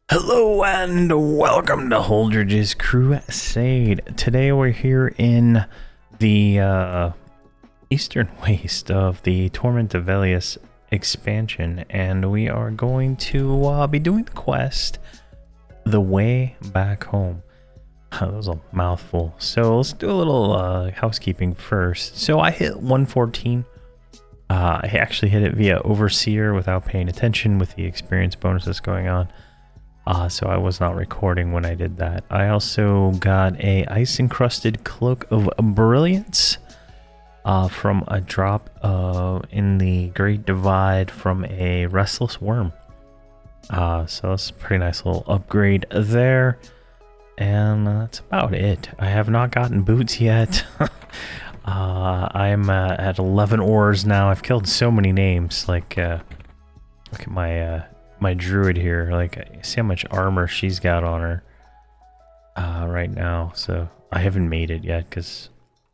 Hello and welcome to Holdredge's Crusade. Today we're here in the eastern waste of the Torment of Velius expansion, and we are going to be doing the quest, The Way Back Home. That was a mouthful. So let's do a little housekeeping first. So I hit 114. I actually hit it via Overseer without paying attention with the experience bonuses going on. So I was not recording when I did that. I also got a ice-encrusted Cloak of Brilliance from a drop in the Great Divide from a Restless Worm. So that's a pretty nice little upgrade there. And that's about it. I have not gotten boots yet. I'm at 11 ores now. I've killed so many names. Like, look at my druid here. Like, see how much armor she's got on her right now. So I haven't made it yet, because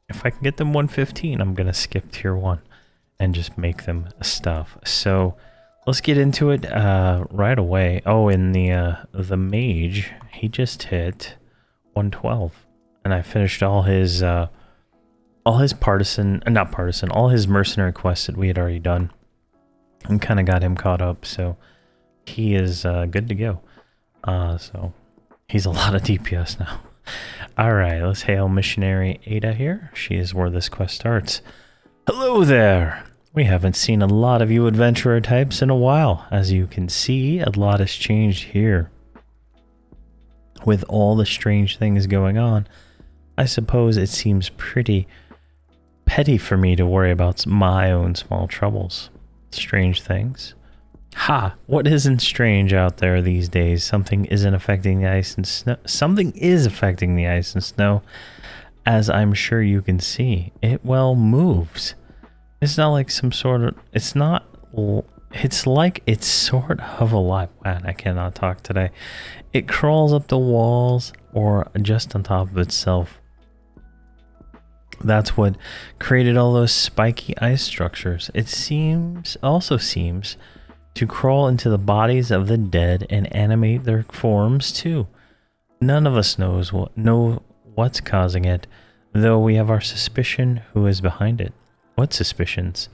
if I can get them 115, I'm gonna skip tier 1 and just make them stuff. So let's get into it right away. Oh, and the mage, he just hit 112, and I finished all his mercenary quests that we had already done, and kind of got him caught up. So he is good to go. So he's a lot of DPS now. Alright, let's hail Missionary Ada here. She is where this quest starts. Hello there! We haven't seen a lot of you adventurer types in a while. As you can see, a lot has changed here. With all the strange things going on, I suppose it seems pretty petty for me to worry about my own small troubles. Strange things? Ha! What isn't strange out there these days? Something isn't affecting the ice and snow. Something is affecting the ice and snow, as I'm sure you can see. It, well, moves. It's not like some sort of... It's not... It's like it's sort of alive. Man, I cannot talk today. It crawls up the walls or just on top of itself. That's what created all those spiky ice structures. It also seems to crawl into the bodies of the dead and animate their forms too. None of us know what's causing it, though we have our suspicion who is behind it. What suspicions?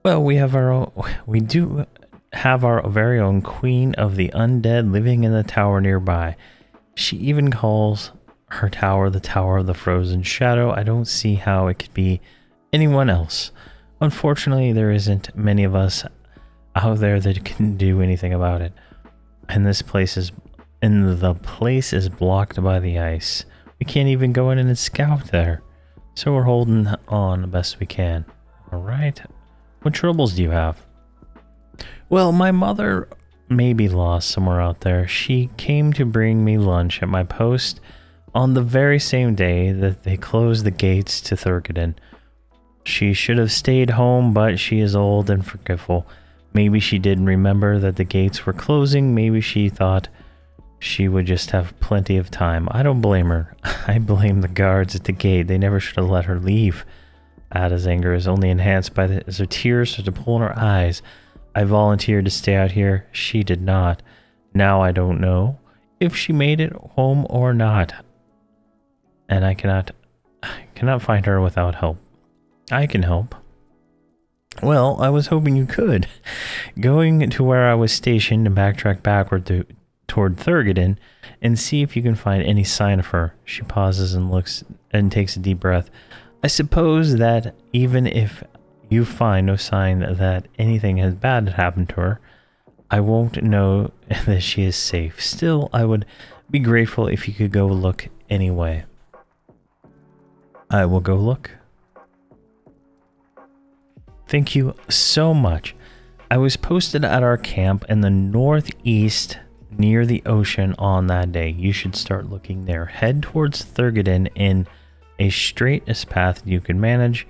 Well, we do have our very own Queen of the Undead living in the tower nearby. She even calls her tower the Tower of the Frozen Shadow. I don't see how it could be anyone else. Unfortunately, there isn't many of us out there that can do anything about it. And the place is blocked by the ice. We can't even go in and scout there. So we're holding on the best we can. Alright. What troubles do you have? Well, my mother may be lost somewhere out there. She came to bring me lunch at my post on the very same day that they closed the gates to Thurgaden. She should have stayed home, but she is old and forgetful. Maybe she didn't remember that the gates were closing. Maybe she thought she would just have plenty of time. I don't blame her. I blame the guards at the gate. They never should have let her leave. Ada's anger is only enhanced by her tears to pull in her eyes. I volunteered to stay out here. She did not. Now I don't know if she made it home or not. And I cannot find her without help. I can help. Well, I was hoping you could. Going to where I was stationed and backtrack backward toward Thurgaden and see if you can find any sign of her. She pauses and looks and takes a deep breath. I suppose that even if you find no sign that anything has bad happened to her, I won't know that she is safe. Still, I would be grateful if you could go look anyway. I will go look. Thank you so much. I was posted at our camp in the northeast near the ocean on that day. You should start looking there. Head towards Thurgaden in a straightest path you can manage.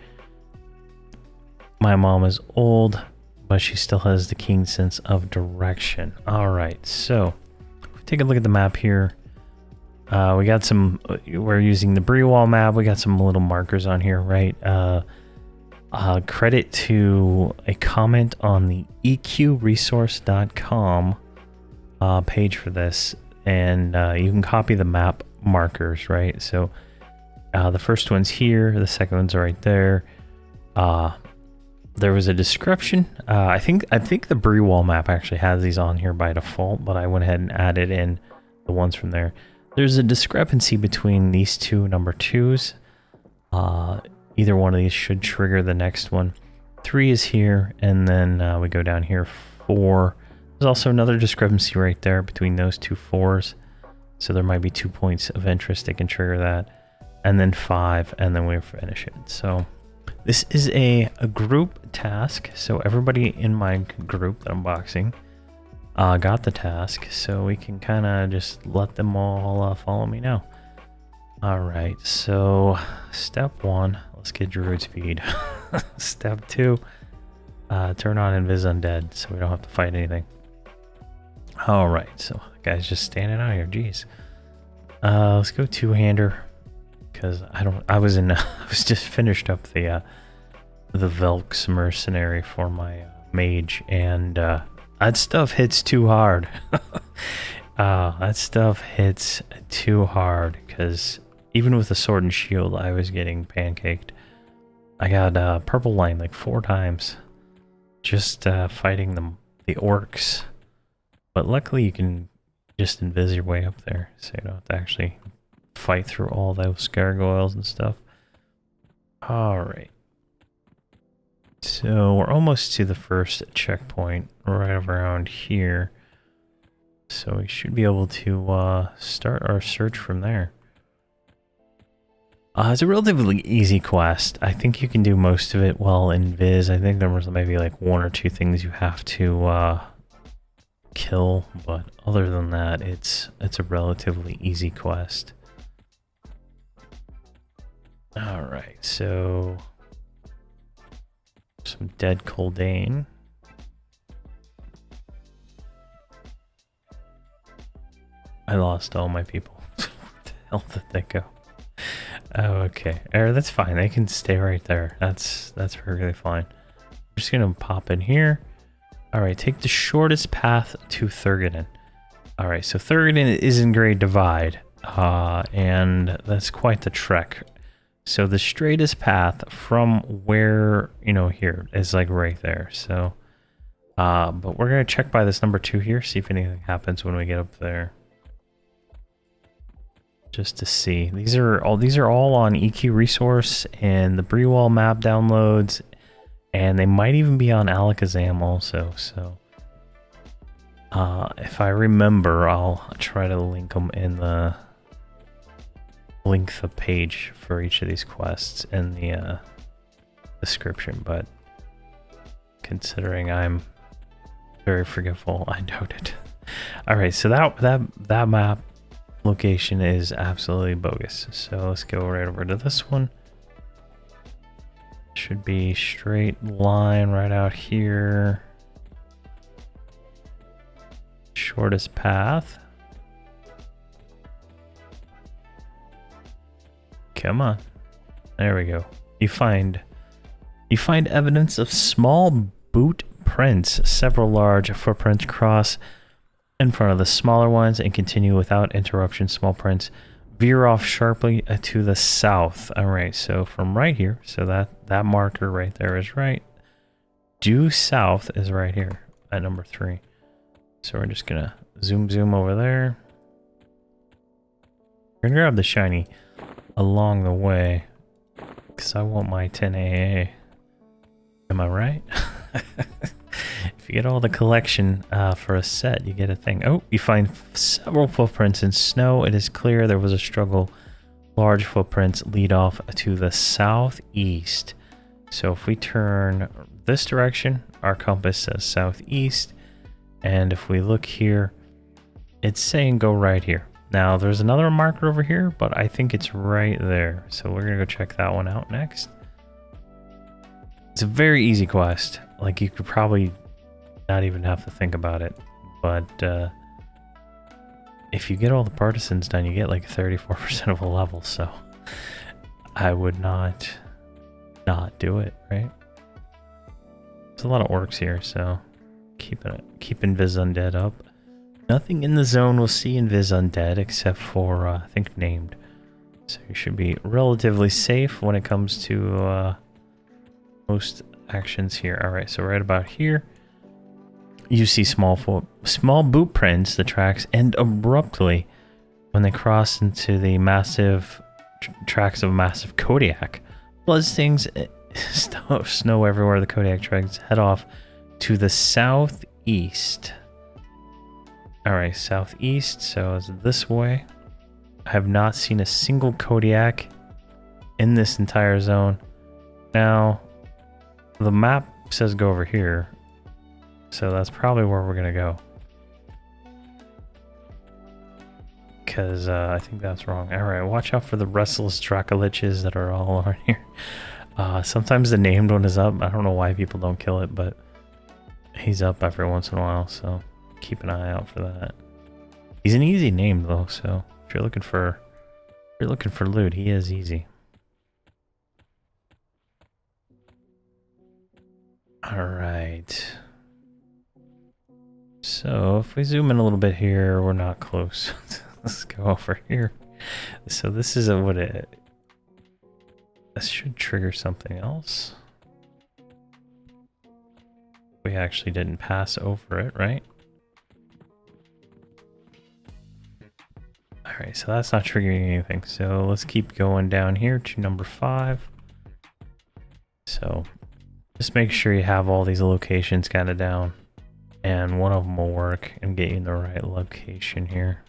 My mom is old, but she still has the keen sense of direction. Alright, so take a look at the map here. We got some, we're using the Brewall map. We got some little markers on here, right? Credit to a comment on the eqresource.com page for this, and you can copy the map markers, right? So the first one's here, the second one's right there. There was a description. I think the Brewall map actually has these on here by default, but I went ahead and added in the ones from there. There's a discrepancy between these two number 2s. Either one of these should trigger the next one. 3 is here, and then we go down here. 4. There's also another discrepancy right there between those two 4s. So there might be 2 points of interest that can trigger that. And then 5, and then we finish it. So this is a group task. So everybody in my group that I'm boxing got the task. So we can kind of just let them all follow me now. All right, so step 1, let's get druid speed. Step 2, turn on Invis Undead so we don't have to fight anything. All right, so the guy's just standing out here. Jeez. Let's go two-hander because I was just finished up the Velk's mercenary for my mage, and that stuff hits too hard. That stuff hits too hard because even with the sword and shield, I was getting pancaked. I got purple line like 4 times just fighting the orcs. But luckily you can just invis your way up there, so you don't have to actually fight through all those gargoyles and stuff. Alright. So we're almost to the first checkpoint right around here. So we should be able to start our search from there. It's a relatively easy quest. I think you can do most of it well in Viz. I think there was maybe like 1 or 2 things you have to kill, but other than that, it's a relatively easy quest. All right, so some dead Coldane. I lost all my people. Where the hell did they go? Oh, okay. That's fine. They can stay right there. That's perfectly fine. I'm just gonna pop in here. All right, take the shortest path to Thurgaden. All right, so Thurgaden is in Great Divide, and that's quite the trek. So the straightest path from where, here is like right there. So, but we're gonna check by this number 2 here, see if anything happens when we get up there. Just to see. These are all on EQ Resource and the Brewall map downloads, and they might even be on Alakazam also. So if I remember, I'll try to link them in the page for each of these quests in the description. But considering I'm very forgetful, I doubt it. All right, so that map location is absolutely bogus. So let's go right over to this one. Should be straight line right out here. Shortest path. Come on. There we go. You find evidence of small boot prints. Several large footprints cross in front of the smaller ones and continue without interruption. Small prints veer off sharply to the south. All right, so from right here, so that marker right there is right. Due south is right here at number 3. So we're just gonna zoom over there. We're gonna grab the shiny along the way because I want my 10 AA. Am I right? If you get all the collection for a set, you get a thing. Oh, you find several footprints in snow. It is clear there was a struggle. Large footprints lead off to the southeast. So if we turn this direction, our compass says southeast. And if we look here, it's saying go right here. Now there's another marker over here, but I think it's right there. So we're gonna go check that one out next. It's a very easy quest. Like, you could probably not even have to think about it. But if you get all the partisans done, you get like 34% of a level. So I would not do it, right? There's a lot of orcs here, so keeping Viz Undead up. Nothing in the zone will see invis undead except for, I think, named. So you should be relatively safe when it comes to most actions here. Alright, so right about here, you see small boot prints, the tracks end abruptly when they cross into the massive tracks of a massive Kodiak. Bloodstings, snow everywhere. The Kodiak tracks head off to the southeast. Alright, southeast, so it's this way. I have not seen a single Kodiak in this entire zone. Now, the map says go over here, so that's probably where we're gonna go. Because I think that's wrong. Alright, watch out for the restless Dracoliches that are all on here. Sometimes the named one is up. I don't know why people don't kill it, but he's up every once in a while, so keep an eye out for that. He's an easy name though, so if you're looking for loot, he is easy. Alright. So if we zoom in a little bit here, we're not close. Let's go over here. So this is this should trigger something else. We actually didn't pass over it, right? Alright, so that's not triggering anything. So let's keep going down here to number 5. So just make sure you have all these locations kind of down. And one of them will work and get you in the right location here.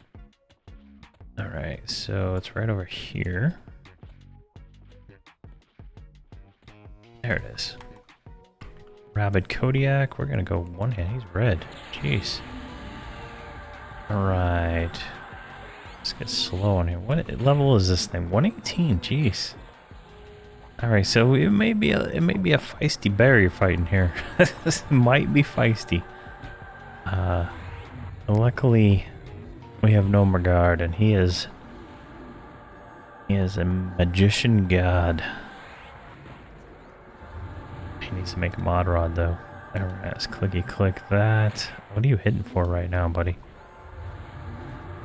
Alright, so it's right over here. There it is. Rabid Kodiak. We're gonna go one hand. He's red. Jeez. Alright. Let's get slow on here. What level is this thing? 118. Jeez. Alright, so it may be a feisty bear you're fighting here. This might be feisty. Luckily we have no regard, and he is a magician god. He needs to make a mod rod though. Alright, let's clicky click that. What are you hitting for right now, buddy?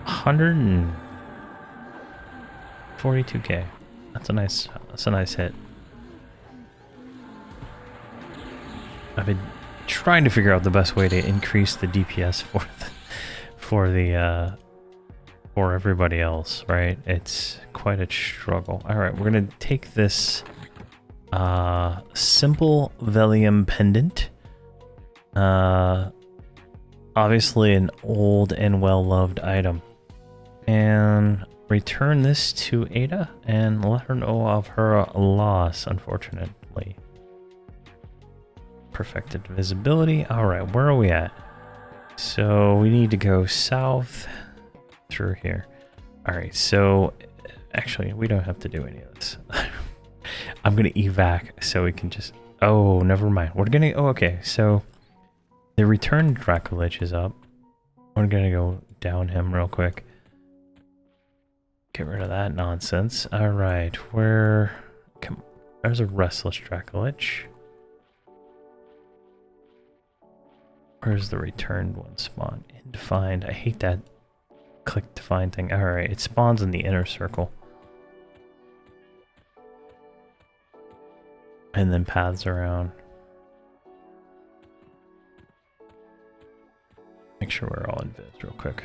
142k. That's a nice hit. I've been trying to figure out the best way to increase the DPS for everybody else, right? It's quite a struggle. Alright, we're gonna take this simple Velium pendant. Obviously an old and well-loved item. And return this to Ada and let her know of her loss, unfortunately. Perfected visibility. Alright, where are we at? So we need to go south through here. Alright, so actually we don't have to do any of this. I'm gonna evac so we can just... Oh, never mind. We're gonna... Oh, okay. So the return Dracolich is up. We're gonna go down him real quick. Get rid of that nonsense. Alright, where... Come... There's a restless Dracolich. Where's the returned one spawn? In defined. I hate that click to find thing. Alright, it spawns in the inner circle. And then paths around. Make sure we're all in viz real quick.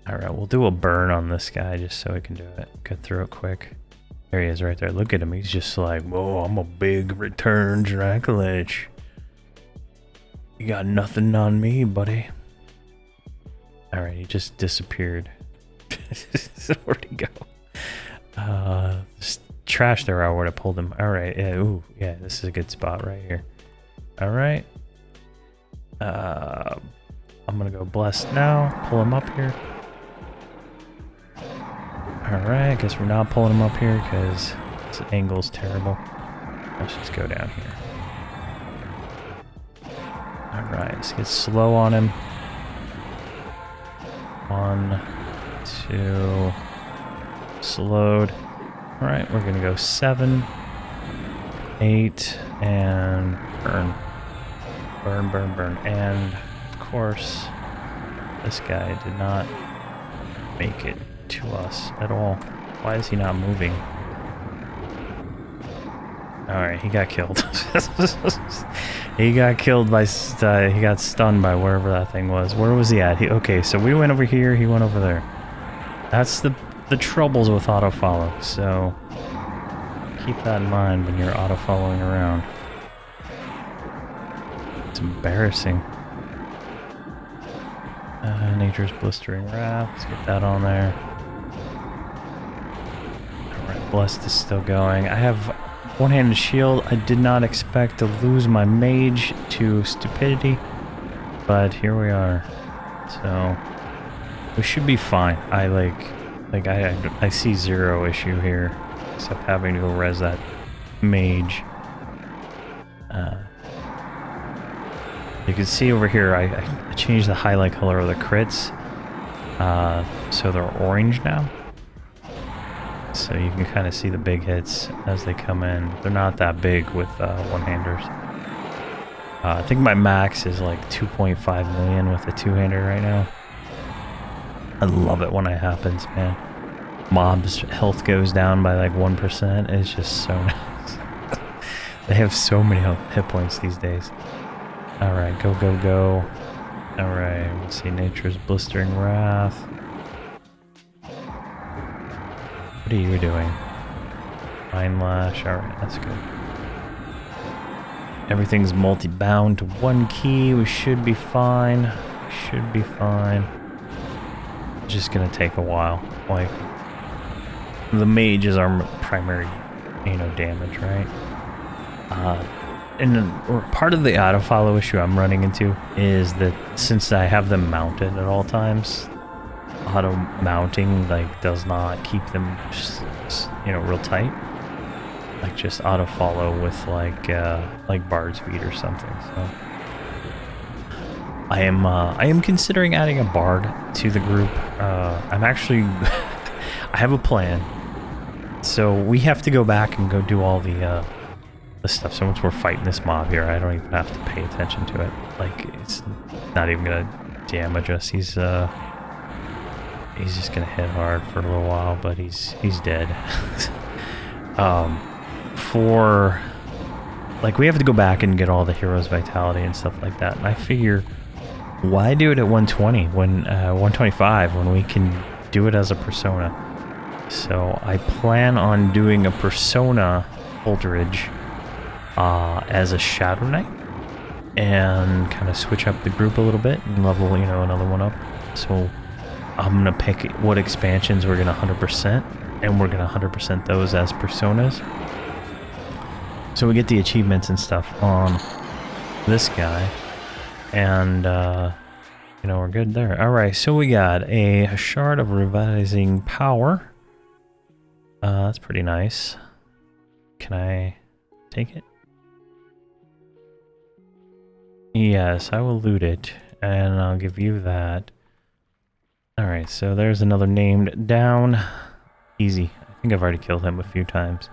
Alright, we'll do a burn on this guy just so we can do it. Get through it quick. There he is right there. Look at him. He's just like, whoa, I'm a big return Dracolich. You got nothing on me, buddy. Alright, he just disappeared. Where'd he go? Just trash there. I would have pulled him. Alright, yeah, ooh, yeah, this is a good spot right here. Alright. I'm gonna go blessed now. Pull him up here. Alright, I guess we're not pulling him up here because this angle's terrible. Let's just go down here. Alright, let's get slow on him. 1, 2, slowed. Alright, we're gonna go 7, 8, and burn. Burn, burn, burn. And, of course, This guy did not make it to us at all. Why is he not moving? Alright, he got killed. He got killed by, he got stunned by wherever that thing was. Where was he at? Okay, so we went over here, he went over there. That's the troubles with auto-follow, so keep that in mind when you're auto-following around. It's embarrassing. Nature's Blistering Wrath, let's get that on there. Alright, Blessed is still going. I have one-handed shield. I did not expect to lose my mage to stupidity, but here we are. So we should be fine. I see zero issue here, except having to go res that mage. You can see over here, I changed the highlight color of the crits, so they're orange now. So you can kind of see the big hits as they come in. They're not that big with one-handers. I think my max is like 2.5 million with a two-hander right now. I love it when it happens, man. Mobs' health goes down by like 1%. It's just so nice. They have so many hit points these days. Alright, go, go, go. Alright, let's see. Nature's Blistering Wrath. What are you doing? Mind Lash. Alright, that's good. Everything's multi-bound to one key. We should be fine. We should be fine. It's just gonna take a while. Like, the mage is our primary, damage, right? And part of the auto-follow issue I'm running into is that since I have them mounted at all times, auto-mounting, does not keep them, real tight. Just auto-follow with, Bard's Feet or something, so... I am considering adding a Bard to the group. I'm actually... I have a plan. So we have to go back and go do all the stuff. So once we're fighting this mob here, I don't even have to pay attention to it. It's not even gonna damage us. He's just gonna hit hard for a little while, but he's dead. We have to go back and get all the heroes' vitality and stuff like that. And I figure, why do it at 120 when 125 when we can do it as a persona? So I plan on doing a persona Holdredge as a Shadow Knight and kind of switch up the group a little bit and level, another one up. So I'm gonna pick what expansions we're gonna 100%, and we're gonna 100% those as personas. So we get the achievements and stuff on this guy, and we're good there. All right, so we got a Shard of Revising Power. That's pretty nice. Can I take it? Yes, I will loot it, and I'll give you that. Alright, so there's another named down. Easy. I think I've already killed him a few times.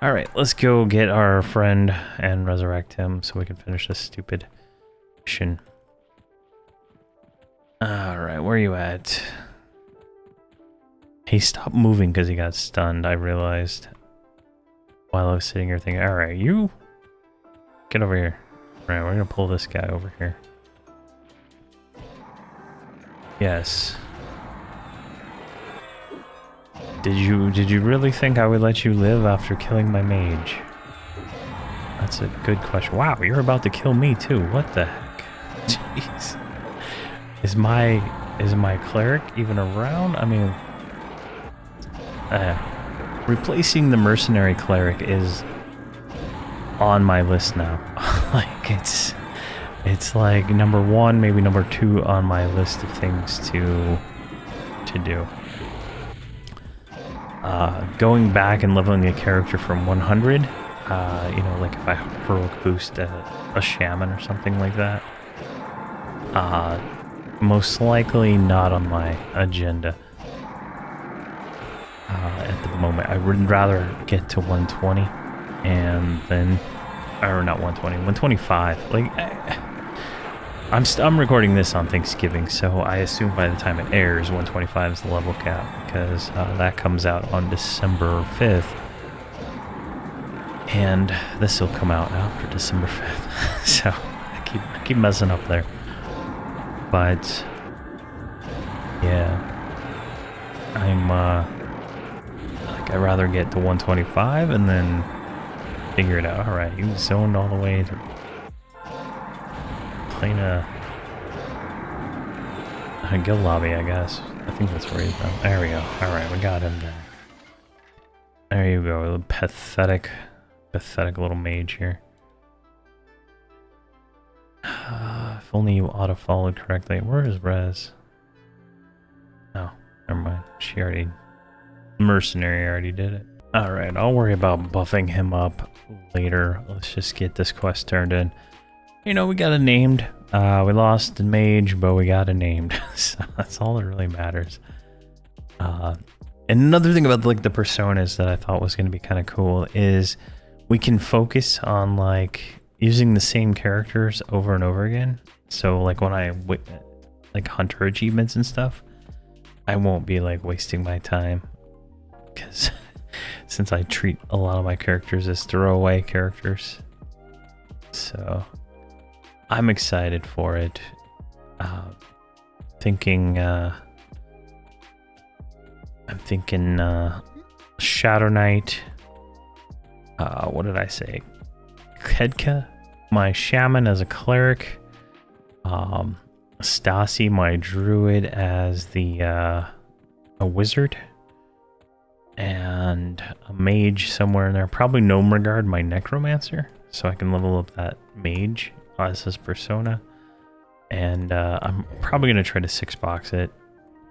Alright, let's go get our friend and resurrect him so we can finish this stupid mission. Alright, where are you at? He stopped moving because he got stunned, I realized. While I was sitting here thinking, alright, you... Get over here. Alright, we're gonna pull this guy over here. Yes. Did you really think I would let you live after killing my mage? That's a good question. Wow, you're about to kill me too. What the heck? Jeez. Is my cleric even around? I mean, replacing the mercenary cleric is on my list now. It's like number 1, maybe number 2 on my list of things to do. Going back and leveling a character from 100, like if I heroic boost a shaman or something like that, most likely not on my agenda at the moment. I would rather get to 120 and then, or not 120, 125. I'm recording this on Thanksgiving, so I assume by the time it airs, 125 is the level cap, because that comes out on December 5th. And this will come out after December 5th. So I keep messing up there. But yeah, I'm like I'd rather get to 125 and then figure it out. All right, you zoned all the way through. Playing a guild lobby, I guess. I think that's where he's from. There we go. All right, we got him there. There you go. A pathetic little mage here. If only you auto-followed correctly. Where is Rez? Oh, never mind. She already... Mercenary already did it. Alright, I'll worry about buffing him up later. Let's just get this quest turned in. You know, we got it named. We lost the mage, but we got it named. So that's all that really matters. And another thing about like the personas that I thought was going to be kind of cool is we can focus on like using the same characters over and over again. So like when I like hunter achievements and stuff, I won't be like wasting my time, because since I treat a lot of my characters as throwaway characters. So I'm excited for it. I'm thinking Shadow Knight. What did I say? Kedka, my shaman as a cleric. Stasi, my druid as the a wizard. And a mage somewhere in there. Probably Gnome Regard, my necromancer. So I can level up that mage as his persona. And I'm probably gonna try to 6-box it,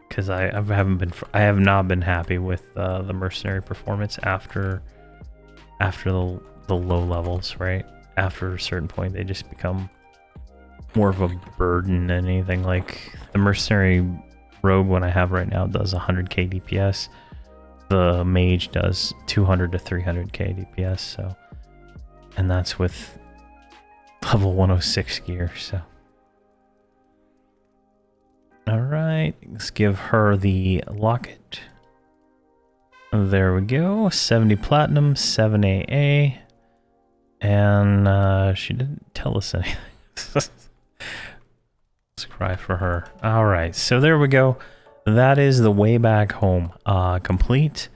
because I have not been happy with the mercenary performance after the low levels, right? After a certain point, they just become more of a burden than anything. Like the mercenary rogue one I have right now does 100k DPS. The mage does 200 to 300k DPS. So, and that's with level 106 gear. So, all right, let's give her the locket. There we go. 70 platinum, 7 AA. And she didn't tell us anything. Let's cry for her. All right, so there we go. That is the way back home complete.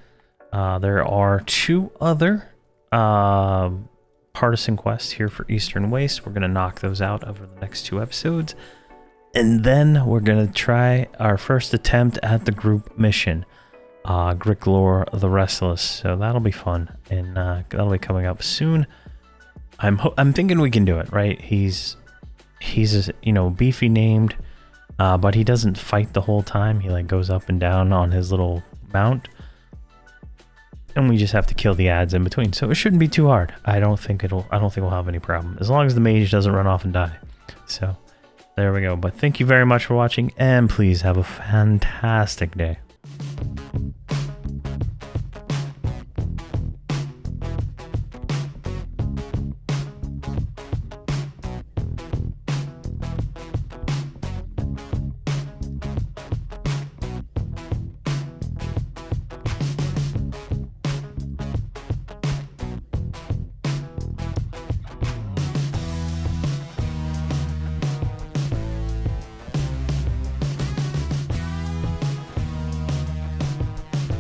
There are 2 other partisan quests here for Eastern Waste. We're going to knock those out over the next 2 episodes. And then we're going to try our first attempt at the group mission. Gricklore the Restless. So that'll be fun. And that'll be coming up soon. I'm thinking we can do it, right? He's you know, beefy named, but he doesn't fight the whole time. He like goes up and down on his little mount, and we just have to kill the ads in between. So it shouldn't be too hard. I don't think we'll have any problem, as long as the mage doesn't run off and die. So there we go. But thank you very much for watching, and please have a fantastic day.